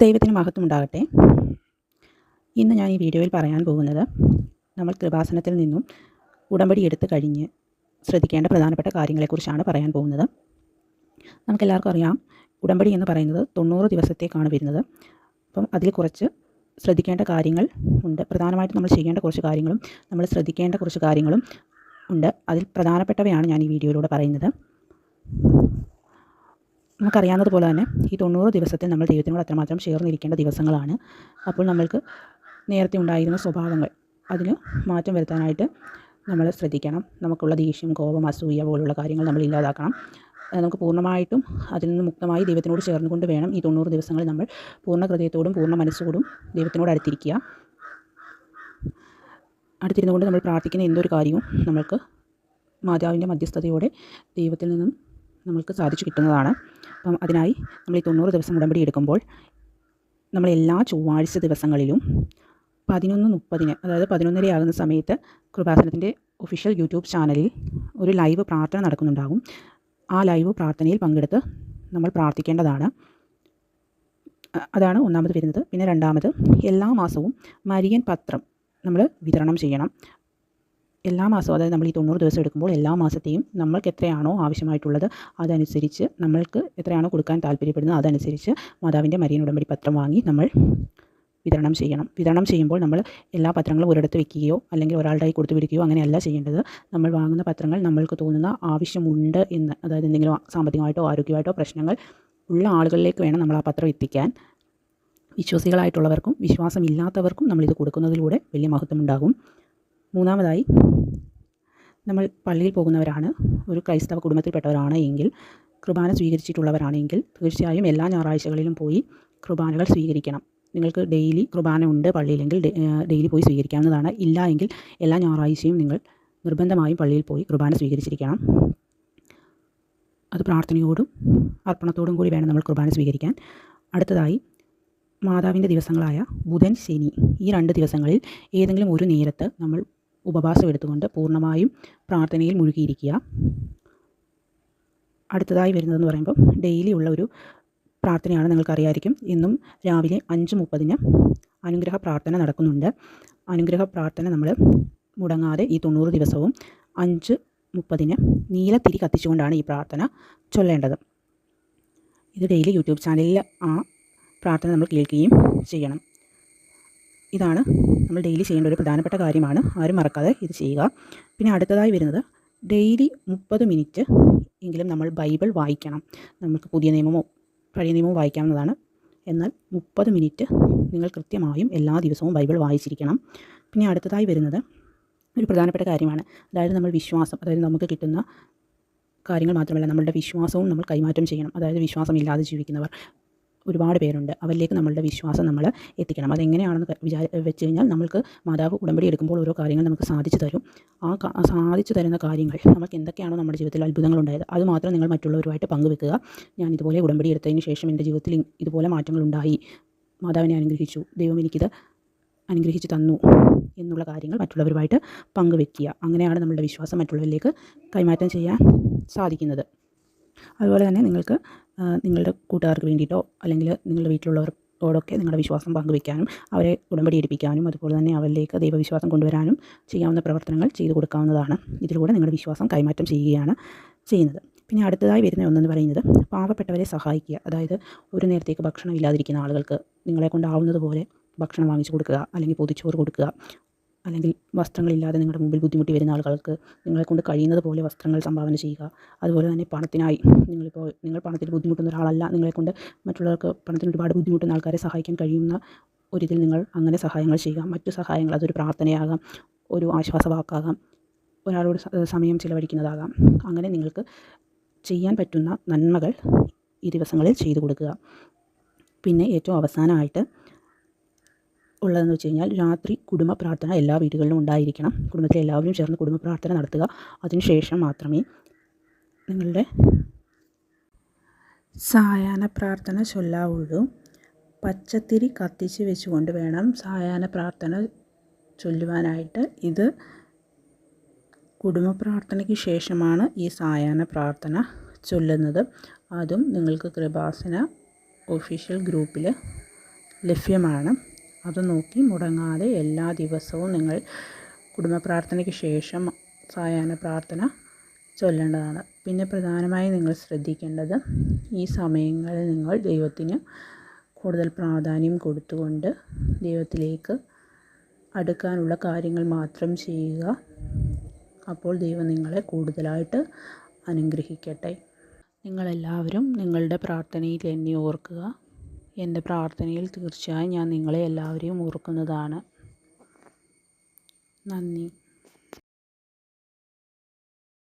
ദൈവത്തിന് മഹത്വം ഉണ്ടാകട്ടെ. ഇന്ന് ഞാൻ ഈ വീഡിയോയിൽ പറയാൻ പോകുന്നത് നമ്മൾ കൃപാസനത്തിൽ നിന്നും ഉടമ്പടി എടുത്തു കഴിഞ്ഞ് ശ്രദ്ധിക്കേണ്ട പ്രധാനപ്പെട്ട കാര്യങ്ങളെക്കുറിച്ചാണ് പറയാൻ പോകുന്നത്. നമുക്കെല്ലാവർക്കും അറിയാം, ഉടമ്പടി എന്ന് പറയുന്നത് 90 ദിവസത്തേക്കാണ് വരുന്നത്. അപ്പം അതിൽ കുറച്ച് ശ്രദ്ധിക്കേണ്ട കാര്യങ്ങൾ ഉണ്ട്. പ്രധാനമായിട്ടും നമ്മൾ ചെയ്യേണ്ട കുറച്ച് കാര്യങ്ങളും നമ്മൾ ശ്രദ്ധിക്കേണ്ട കുറച്ച് കാര്യങ്ങളും ഉണ്ട്. അതിൽ പ്രധാനപ്പെട്ടവയാണ് ഞാൻ ഈ വീഡിയോയിലൂടെ പറയുന്നത്. നമുക്കറിയാവുന്നതുപോലെ തന്നെ ഈ 90 ദിവസത്തിൽ നമ്മൾ ദൈവത്തിനോട് അത്രമാത്രം ചേർന്നിരിക്കേണ്ട ദിവസങ്ങളാണ്. അപ്പോൾ നമ്മൾക്ക് നേരത്തെ ഉണ്ടായിരുന്ന സ്വഭാവങ്ങൾ അതിന് മാറ്റം വരുത്താനായിട്ട് നമ്മൾ ശ്രദ്ധിക്കണം. നമുക്കുള്ള ദേഷ്യം, കോപം, അസൂയ പോലുള്ള കാര്യങ്ങൾ നമ്മൾ ഇല്ലാതാക്കണം. നമുക്ക് പൂർണ്ണമായിട്ടും അതിൽ നിന്ന് മുക്തമായി ദൈവത്തിനോട് ചേർന്നുകൊണ്ട് വേണം ഈ 90 ദിവസങ്ങൾ നമ്മൾ പൂർണ്ണ ഹൃദയത്തോടും പൂർണ്ണ മനസ്സോടും ദൈവത്തിനോട് അടുത്തിരിക്കുക. അടുത്തിരുന്നുകൊണ്ട് നമ്മൾ പ്രാർത്ഥിക്കുന്ന എന്തൊരു കാര്യവും നമ്മൾക്ക് മാതാവിൻ്റെ മധ്യസ്ഥതയോടെ ദൈവത്തിൽ നിന്നും നമ്മൾക്ക് സാധിച്ചു കിട്ടുന്നതാണ്. അപ്പം അതിനായി നമ്മൾ ഈ 90 ദിവസം ഉടമ്പടി എടുക്കുമ്പോൾ നമ്മൾ എല്ലാ ചൊവ്വാഴ്ച ദിവസങ്ങളിലും 11:30 അതായത് 11:30 ആകുന്ന സമയത്ത് കൃപാസനത്തിൻ്റെ ഒഫീഷ്യൽ യൂട്യൂബ് ചാനലിൽ ഒരു ലൈവ് പ്രാർത്ഥന നടക്കുന്നുണ്ടാകും. ആ ലൈവ് പ്രാർത്ഥനയിൽ പങ്കെടുത്ത് നമ്മൾ പ്രാർത്ഥിക്കേണ്ടതാണ്. അതാണ് ഒന്നാമത് വരുന്നത്. പിന്നെ രണ്ടാമത്, എല്ലാ മാസവും മരിയൻ പത്രം നമ്മൾ വിതരണം ചെയ്യണം. എല്ലാ മാസവും, അതായത് നമ്മൾ ഈ 90 ദിവസം എടുക്കുമ്പോൾ എല്ലാ മാസത്തെയും നമ്മൾക്ക് എത്രയാണോ ആവശ്യമായിട്ടുള്ളത് അതനുസരിച്ച്, നമ്മൾക്ക് എത്രയാണോ കൊടുക്കാൻ താല്പര്യപ്പെടുന്നത് അതനുസരിച്ച് മാതാവിൻ്റെ മരിയൻ ഉടമ്പടി പത്രം വാങ്ങി നമ്മൾ വിതരണം ചെയ്യണം. വിതരണം ചെയ്യുമ്പോൾ നമ്മൾ എല്ലാ പത്രങ്ങളും ഒരിടത്ത് വെക്കുകയോ അല്ലെങ്കിൽ ഒരാളുടെ കൈ കൊടുത്തു വിടുകയോ അങ്ങനെയല്ല ചെയ്യേണ്ടത്. നമ്മൾ വാങ്ങുന്ന പത്രങ്ങൾ നമ്മൾക്ക് തോന്നുന്ന ആവശ്യമുണ്ട് എന്ന്, അതായത് എന്തെങ്കിലും സാമ്പത്തികമായിട്ടോ ആരോഗ്യമായിട്ടോ പ്രശ്നങ്ങൾ ഉള്ള ആളുകളിലേക്ക് വേണം നമ്മൾ ആ പത്രം എത്തിക്കാൻ. വിശ്വാസികളായിട്ടുള്ളവർക്കും വിശ്വാസമില്ലാത്തവർക്കും നമ്മളിത് കൊടുക്കുന്നതിലൂടെ വലിയ മഹത്വമുണ്ടാകും. മൂന്നാമതായി, നമ്മൾ പള്ളിയിൽ പോകുന്നവരാണ്, ഒരു ക്രൈസ്തവ കുടുംബത്തിൽപ്പെട്ടവരാണ് എങ്കിൽ, കുർബാന സ്വീകരിച്ചിട്ടുള്ളവരാണെങ്കിൽ തീർച്ചയായും എല്ലാ ഞായറാഴ്ചകളിലും പോയി കുർബാനകൾ സ്വീകരിക്കണം. നിങ്ങൾക്ക് ഡെയിലി കുർബാന ഉണ്ട് പള്ളിയിലെങ്കിൽ ഡെയിലി പോയി സ്വീകരിക്കാവുന്നതാണ്. ഇല്ല എങ്കിൽ എല്ലാ ഞായറാഴ്ചയും നിങ്ങൾ നിർബന്ധമായും പള്ളിയിൽ പോയി കുർബാന സ്വീകരിച്ചിരിക്കണം. അത് പ്രാർത്ഥനയോടും അർപ്പണത്തോടും കൂടി വേണം നമ്മൾ കുർബാന സ്വീകരിക്കാൻ. അടുത്തതായി, മാതാവിൻ്റെ ദിവസങ്ങളായ ബുധൻ, ശനി ഈ 2 ദിവസങ്ങളിൽ ഏതെങ്കിലും ഒരു നേരത്ത് നമ്മൾ ഉപവാസം എടുത്തുകൊണ്ട് പൂർണ്ണമായും പ്രാർത്ഥനയിൽ മുഴുകിയിരിക്കുക. അടുത്തതായി വരുന്നതെന്ന് പറയുമ്പോൾ ഡെയിലി ഉള്ള ഒരു പ്രാർത്ഥനയാണ്. നിങ്ങൾക്കറിയായിരിക്കും, ഇന്നും രാവിലെ 5:30 അനുഗ്രഹ പ്രാർത്ഥന നടക്കുന്നുണ്ട്. അനുഗ്രഹ പ്രാർത്ഥന നമ്മൾ മുടങ്ങാതെ ഈ 90 ദിവസവും 5:30 നീലത്തിരി കത്തിച്ചുകൊണ്ടാണ് ഈ പ്രാർത്ഥന ചൊല്ലേണ്ടത്. ഇത് ഡെയിലി യൂട്യൂബ് ചാനലിൽ ആ പ്രാർത്ഥന നമ്മൾ കേൾക്കുകയും ചെയ്യണം. ഇതാണ് നമ്മൾ ഡെയിലി ചെയ്യേണ്ട ഒരു പ്രധാനപ്പെട്ട കാര്യമാണ്. ആരും മറക്കാതെ ഇത് ചെയ്യുക. പിന്നെ അടുത്തതായി വരുന്നത്, ഡെയിലി 30 മിനിറ്റ് എങ്കിലും നമ്മൾ ബൈബിൾ വായിക്കണം. നമുക്ക് പുതിയ നിയമമോ പഴയ നിയമമോ വായിക്കാവുന്നതാണ്. എന്നാൽ 30 മിനിറ്റ് നിങ്ങൾ കൃത്യമായും എല്ലാ ദിവസവും ബൈബിൾ വായിച്ചിരിക്കണം. പിന്നെ അടുത്തതായി വരുന്നത് ഒരു പ്രധാനപ്പെട്ട കാര്യമാണ്. അതായത് നമ്മൾ വിശ്വാസം, അതായത് നമുക്ക് കിട്ടുന്ന കാര്യങ്ങൾ മാത്രമല്ല, നമ്മളുടെ വിശ്വാസവും നമ്മൾ കൈമാറ്റം ചെയ്യണം. അതായത് വിശ്വാസമില്ലാതെ ജീവിക്കുന്നവർ ഒരുപാട് പേരുണ്ട്. അവരിലേക്ക് നമ്മളുടെ വിശ്വാസം നമ്മൾ എത്തിക്കണം. അതെങ്ങനെയാണെന്ന് വെച്ച് കഴിഞ്ഞാൽ, നമ്മൾക്ക് മാതാവ് ഉടമ്പടി എടുക്കുമ്പോൾ ഓരോ കാര്യങ്ങൾ നമുക്ക് സാധിച്ചു തരും. ആ സാധിച്ചു തരുന്ന കാര്യങ്ങൾ, നമുക്ക് എന്തൊക്കെയാണോ നമ്മുടെ ജീവിതത്തിൽ അത്ഭുതങ്ങളുണ്ടായത് അത് മാത്രം നിങ്ങൾ മറ്റുള്ളവരുമായിട്ട് പങ്കുവെക്കുക. ഞാൻ ഇതുപോലെ ഉടമ്പടി എടുത്തതിന് ശേഷം എൻ്റെ ജീവിതത്തിൽ ഇതുപോലെ മാറ്റങ്ങളുണ്ടായി, മാതാവിനെ അനുഗ്രഹിച്ചു, ദൈവം എനിക്കിത് അനുഗ്രഹിച്ച് തന്നു എന്നുള്ള കാര്യങ്ങൾ മറ്റുള്ളവരുമായിട്ട് പങ്കുവെക്കുക. അങ്ങനെയാണ് നമ്മളുടെ വിശ്വാസം മറ്റുള്ളവരിലേക്ക് കൈമാറ്റം ചെയ്യാൻ സാധിക്കുന്നത്. അതുപോലെ തന്നെ നിങ്ങൾക്ക് നിങ്ങളുടെ കൂട്ടുകാർക്ക് വേണ്ടിയിട്ടോ അല്ലെങ്കിൽ നിങ്ങളുടെ വീട്ടിലുള്ളവരോടൊക്കെ നിങ്ങളുടെ വിശ്വാസം പങ്കുവയ്ക്കാനും അവരെ ഉടമ്പടി എടുപ്പിക്കാനും അതുപോലെ തന്നെ അവരിലേക്ക് ദൈവവിശ്വാസം കൊണ്ടുവരാനും ചെയ്യാവുന്ന പ്രവർത്തനങ്ങൾ ചെയ്തു കൊടുക്കാവുന്നതാണ്. ഇതിലൂടെ നിങ്ങളുടെ വിശ്വാസം കൈമാറ്റം ചെയ്യുകയാണ് ചെയ്യുന്നത്. പിന്നെ അടുത്തതായി വരുന്ന ഒന്നെന്ന് പറയുന്നത്, പാവപ്പെട്ടവരെ സഹായിക്കുക. അതായത് ഒരു നേരത്തേക്ക് ഭക്ഷണം ഇല്ലാതിരിക്കുന്ന ആളുകൾക്ക് നിങ്ങളെ കൊണ്ടാവുന്നത് പോലെ ഭക്ഷണം വാങ്ങിച്ചു കൊടുക്കുക, അല്ലെങ്കിൽ പൊതിച്ചോറ് കൊടുക്കുക, അല്ലെങ്കിൽ വസ്ത്രങ്ങളില്ലാതെ നിങ്ങളുടെ മുമ്പിൽ ബുദ്ധിമുട്ടി വരുന്ന ആളുകൾക്ക് നിങ്ങളെക്കൊണ്ട് കഴിയുന്നത് പോലെ വസ്ത്രങ്ങൾ സംഭാവന ചെയ്യുക. അതുപോലെ തന്നെ പണത്തിനായി നിങ്ങൾ പണത്തിൽ ബുദ്ധിമുട്ടുന്ന ഒരാളല്ല, നിങ്ങളെക്കൊണ്ട് മറ്റുള്ളവർക്ക് പണത്തിന് ഒരുപാട് ബുദ്ധിമുട്ടുന്ന ആൾക്കാരെ സഹായിക്കാൻ കഴിയുന്ന ഒരിതിൽ നിങ്ങൾ അങ്ങനെ സഹായങ്ങൾ ചെയ്യുക. മറ്റു സഹായങ്ങൾ, അതൊരു പ്രാർത്ഥനയാകാം, ഒരു ആശ്വാസവാക്കാകാം, ഒരാളോട് സമയം ചിലവഴിക്കുന്നതാകാം. അങ്ങനെ നിങ്ങൾക്ക് ചെയ്യാൻ പറ്റുന്ന നന്മകൾ ഈ ദിവസങ്ങളിൽ ചെയ്തു കൊടുക്കുക. പിന്നെ ഏറ്റവും അവസാനമായിട്ട് ഉള്ളതെന്ന് വെച്ച് കഴിഞ്ഞാൽ, രാത്രി കുടുംബ പ്രാർത്ഥന എല്ലാ വീടുകളിലും ഉണ്ടായിരിക്കണം. കുടുംബത്തിലെ എല്ലാവരും ചേർന്ന് കുടുംബ പ്രാർത്ഥന നടത്തുക. അതിനുശേഷം മാത്രമേ നിങ്ങളുടെ സായാഹ്ന പ്രാർത്ഥന ചൊല്ലാവുള്ളൂ. പച്ചത്തിരി കത്തിച്ച് വെച്ചുകൊണ്ട് വേണം സായാഹ്ന പ്രാർത്ഥന ചൊല്ലുവാനായിട്ട്. ഇത് കുടുംബ പ്രാർത്ഥനയ്ക്ക് ശേഷമാണ് ഈ സായാഹ്ന പ്രാർത്ഥന ചൊല്ലുന്നത്. അതും നിങ്ങൾക്ക് കൃപാസന ഒഫീഷ്യൽ ഗ്രൂപ്പിൽ ലഭ്യമാണ്. അത് നോക്കി മുടങ്ങാതെ എല്ലാ ദിവസവും നിങ്ങൾ കുടുംബ പ്രാർത്ഥനയ്ക്ക് ശേഷം സായാഹ്ന പ്രാർത്ഥന ചൊല്ലേണ്ടതാണ്. പിന്നെ പ്രധാനമായും നിങ്ങൾ ശ്രദ്ധിക്കേണ്ടത്, ഈ സമയങ്ങളിൽ നിങ്ങൾ ദൈവത്തിന് കൂടുതൽ പ്രാധാന്യം കൊടുത്തുകൊണ്ട് ദൈവത്തിലേക്ക് അടുക്കാനുള്ള കാര്യങ്ങൾ മാത്രം ചെയ്യുക. അപ്പോൾ ദൈവം നിങ്ങളെ കൂടുതലായിട്ട് അനുഗ്രഹിക്കട്ടെ. നിങ്ങളെല്ലാവരും നിങ്ങളുടെ പ്രാർത്ഥനയിൽ എന്നെ ഓർക്കുക. എൻ്റെ പ്രാർത്ഥനയിൽ തീർച്ചയായും ഞാൻ നിങ്ങളെ എല്ലാവരെയും ഓർക്കുന്നതാണ്. നന്ദി.